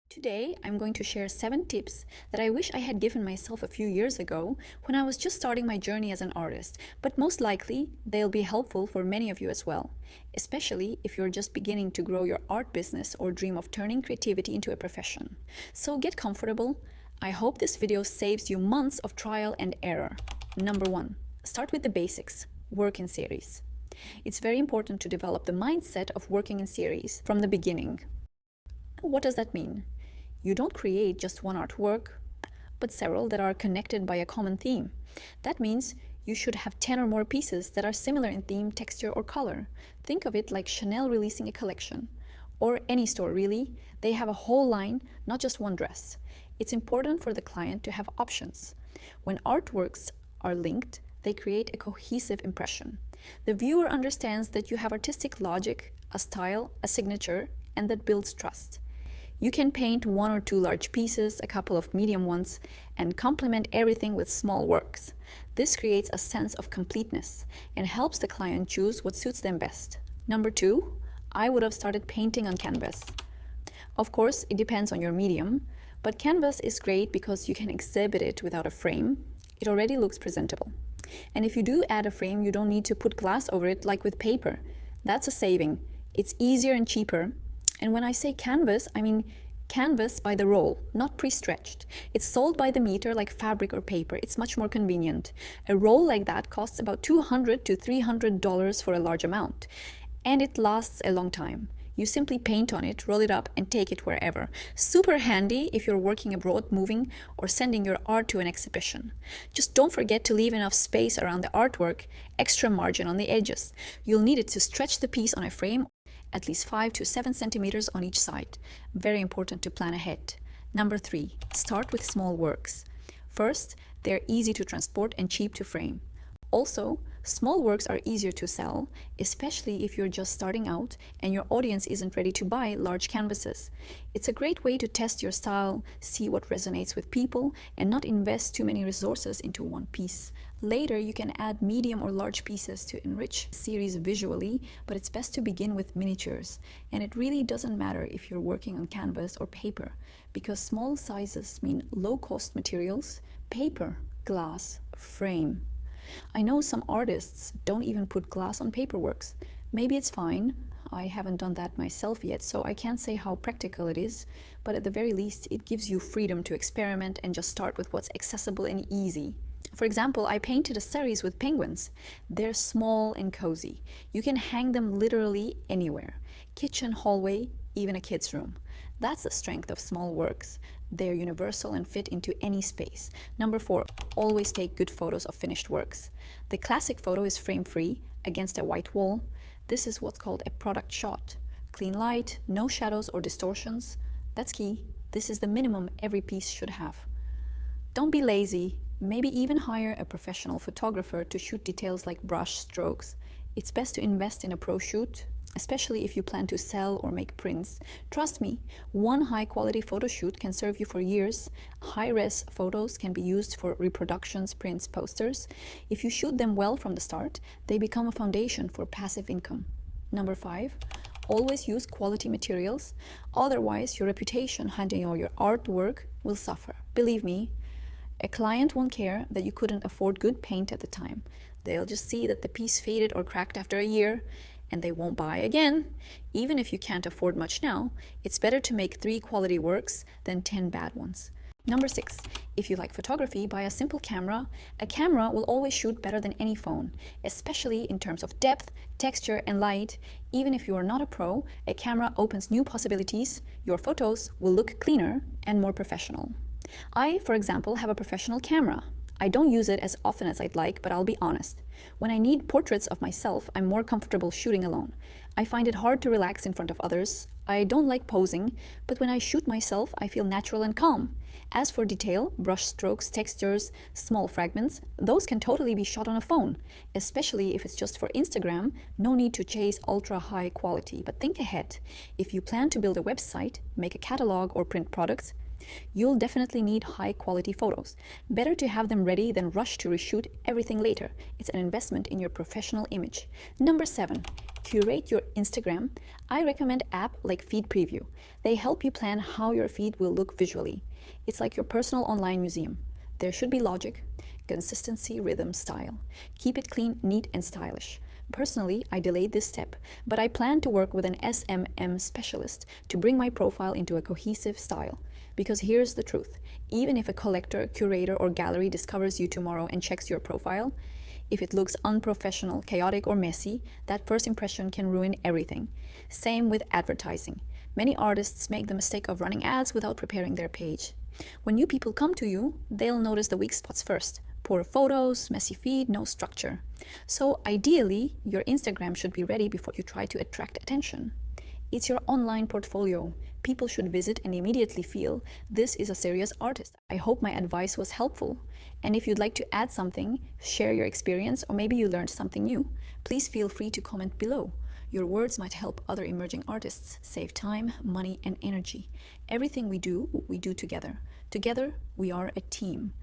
Today, I'm going to share 7 tips that I wish I had given myself a few years ago when I was just starting my journey as an artist, but most likely they'll be helpful for many of you as well, especially if you're just beginning to grow your art business or dream of turning creativity into a profession. So get comfortable. I hope this video saves you months of trial and error. Number 1. Start with the basics. Work in series. It's very important to develop the mindset of working in series from the beginning. What does that mean? You don't create just one artwork, but several that are connected by a common theme. That means you should have 10 or more pieces that are similar in theme, texture, or color. Think of it like Chanel releasing a collection. Or any store, really. They have a whole line, not just one dress. It's important for the client to have options. When artworks are linked, they create a cohesive impression. The viewer understands that you have artistic logic, a style, a signature, and that builds trust. You can paint 1 or 2 large pieces, a couple of medium ones, and complement everything with small works. This creates a sense of completeness and helps the client choose what suits them best. Number 2, I would have started painting on canvas. Of course, it depends on your medium, but canvas is great because you can exhibit it without a frame. It already looks presentable. And if you do add a frame, you don't need to put glass over it like with paper. That's a saving. It's easier and cheaper. And when I say canvas, I mean canvas by the roll, not pre-stretched. It's sold by the meter like fabric or paper. It's much more convenient. A roll like that costs about $200 to $300 for a large amount, and it lasts a long time. You simply paint on it, roll it up, and take it wherever. Super handy if you're working abroad, moving, or sending your art to an exhibition. Just don't forget to leave enough space around the artwork, extra margin on the edges. You'll need it to stretch the piece on a frame at least 5 to 7 centimeters on each side. Very important to plan ahead. Number 3, start with small works. First, they're easy to transport and cheap to frame. Also, small works are easier to sell, especially if you're just starting out and your audience isn't ready to buy large canvases. It's a great way to test your style, see what resonates with people, and not invest too many resources into one piece. Later, you can add medium or large pieces to enrich the series visually, but it's best to begin with miniatures. And it really doesn't matter if you're working on canvas or paper, because small sizes mean low-cost materials, paper, glass, frame. I know some artists don't even put glass on paperworks. Maybe it's fine. I haven't done that myself yet, so I can't say how practical it is, but at the very least, it gives you freedom to experiment and just start with what's accessible and easy. For example, I painted a series with penguins. They're small and cozy. You can hang them literally anywhere. Kitchen, hallway, even a kid's room. That's the strength of small works. They're universal and fit into any space. Number 4, always take good photos of finished works. The classic photo is frame-free against a white wall. This is what's called a product shot. Clean light, no shadows or distortions. That's key. This is the minimum every piece should have. Don't be lazy. Maybe even hire a professional photographer to shoot details like brush strokes. It's best to invest in a pro shoot, especially if you plan to sell or make prints. Trust me, one high-quality photo shoot can serve you for years. High-res photos can be used for reproductions, prints, posters. If you shoot them well from the start, they become a foundation for passive income. Number 5, always use quality materials. Otherwise, your reputation handling your artwork will suffer. Believe me, a client won't care that you couldn't afford good paint at the time. They'll just see that the piece faded or cracked after a year, and they won't buy again. Even if you can't afford much now, it's better to make 3 quality works than 10 bad ones. Number 6, if you like photography, buy a simple camera. A camera will always shoot better than any phone, especially in terms of depth, texture, and light. Even if you are not a pro, a camera opens new possibilities. Your photos will look cleaner and more professional. I, for example, have a professional camera. I don't use it as often as I'd like, but I'll be honest. When I need portraits of myself, I'm more comfortable shooting alone. I find it hard to relax in front of others. I don't like posing, but when I shoot myself, I feel natural and calm. As for detail, brush strokes, textures, small fragments, those can totally be shot on a phone. Especially if it's just for Instagram, no need to chase ultra high quality. But think ahead. If you plan to build a website, make a catalog, or print products, You'll definitely need high quality photos. Better to have them ready than rush to reshoot everything later. It's an investment in your professional image. Number 7. Curate your Instagram. I recommend apps like Feed Preview. They help you plan how your feed will look visually. It's like your personal online museum. There should be logic, consistency, rhythm, style. Keep it clean, neat, and stylish. Personally, I delayed this step, but I plan to work with an SMM specialist to bring my profile into a cohesive style. Because here's the truth, even if a collector, curator, or gallery discovers you tomorrow and checks your profile, if it looks unprofessional, chaotic, or messy, that first impression can ruin everything. Same with advertising. Many artists make the mistake of running ads without preparing their page. When new people come to you, they'll notice the weak spots first. Poor photos, messy feed, no structure. So ideally, your Instagram should be ready before you try to attract attention. It's your online portfolio. People should visit and immediately feel this is a serious artist. I hope my advice was helpful. And if you'd like to add something, share your experience, or maybe you learned something new, please feel free to comment below. Your words might help other emerging artists save time, money, and energy. Everything we do together. Together, we are a team.